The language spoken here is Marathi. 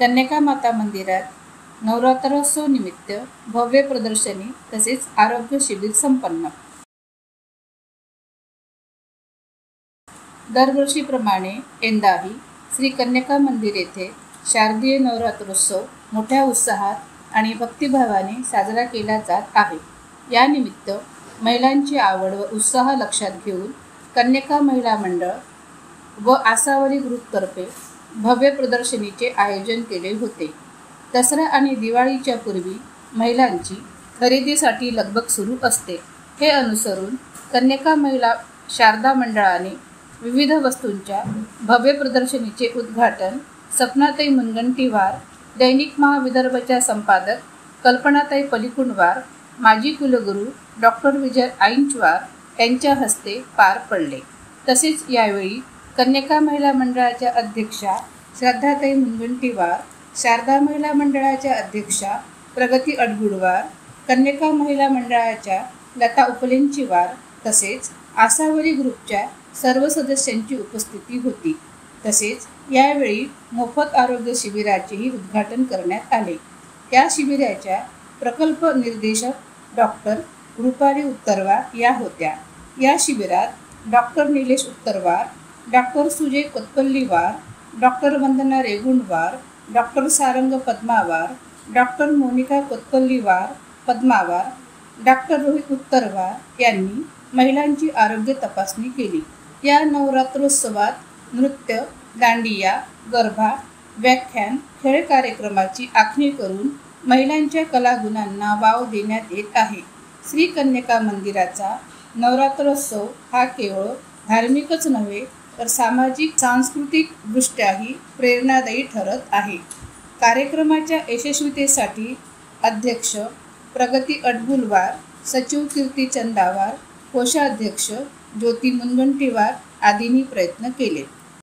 कन्यका माता मंदिरात नवरात्रोत्सव निमित्त भव्य प्रदर्शनी तसेच आरोग्य शिबिर संपन्न। दरवर्षीप्रमाणे यंदाही श्री कन्यका मंदिर येथे शारदीय नवरात्रोत्सव मोठ्या उत्साहात आणि भक्तिभावाने साजरा केला जात आहे। यानिमित्त महिलांची आवड व उत्साह लक्षात घेऊन कन्यका महिला मंडळ व आसावरी ग्रुपतर्फे भव्य प्रदर्शनीचे आयोजन केले होते। दसरा आणि दिवाळीच्या पूर्वी महिलांची खरेदीसाठी लगबग सुरू असते। हे अनुसरून कन्यका महिला शारदा मंडळाने विविध वस्तूंच्या भव्य प्रदर्शनीचे उद्घाटन सपनाताई मुनगंटीवार, दैनिक महाविदर्भच्या संपादक कल्पनाताई पलिकुंडवार, माजी कुलगुरू डॉक्टर विजय आईंचवार यांच्या हस्ते पार पडले। तसेच यावेळी कन्यका महिला मंडळाच्या अध्यक्षा श्रद्धाताई मुनगंटीवार, शारदा महिला मंडळाच्या अध्यक्षा प्रगती अडगुडवार, कन्यका महिला मंडळाच्या लता उपलेंचीवार तसेच आसावरी ग्रुपच्या सर्व सदस्यांची उपस्थिती होती। तसेच यावेळी मोफत आरोग्य शिबिराचेही उद्घाटन करण्यात आले। या शिबिराच्या प्रकल्प निर्देशक डॉक्टर रुपाली उत्तरवार या होत्या। या शिबिरात doctor Nilesh Uttarwar, doctor Sujay Kotpalliwar, doctor Vandana Regundwar, doctor Sarang Padmawar, doctor Monica Kotpalliwar Padmawar, doctor Rohit Uttarwar यांनी महिलांची आरोग्य तपासणी केली। या नवरात्रोत्सवात नृत्य, दांडिया, गरबा, व्याख्यान, खेळ कार्यक्रमाची आखणी करून महिलांच्या कलागुणांना वाव देण्यात येत आहे। श्री कन्यका मंदिराचा नवरात्रोत्सव हा केवळ धार्मिकच नव्हे तर सामाजिक सांस्कृतिक दृष्ट्याही प्रेरणादायी ठरत आहे। कार्यक्रमाच्या यशस्वीतेसाठी अध्यक्ष प्रगती अडगुलवार, सचिव कीर्ती चंदावार, कोषाध्यक्ष ज्योती मुनगंटीवार आदींनी प्रयत्न केले।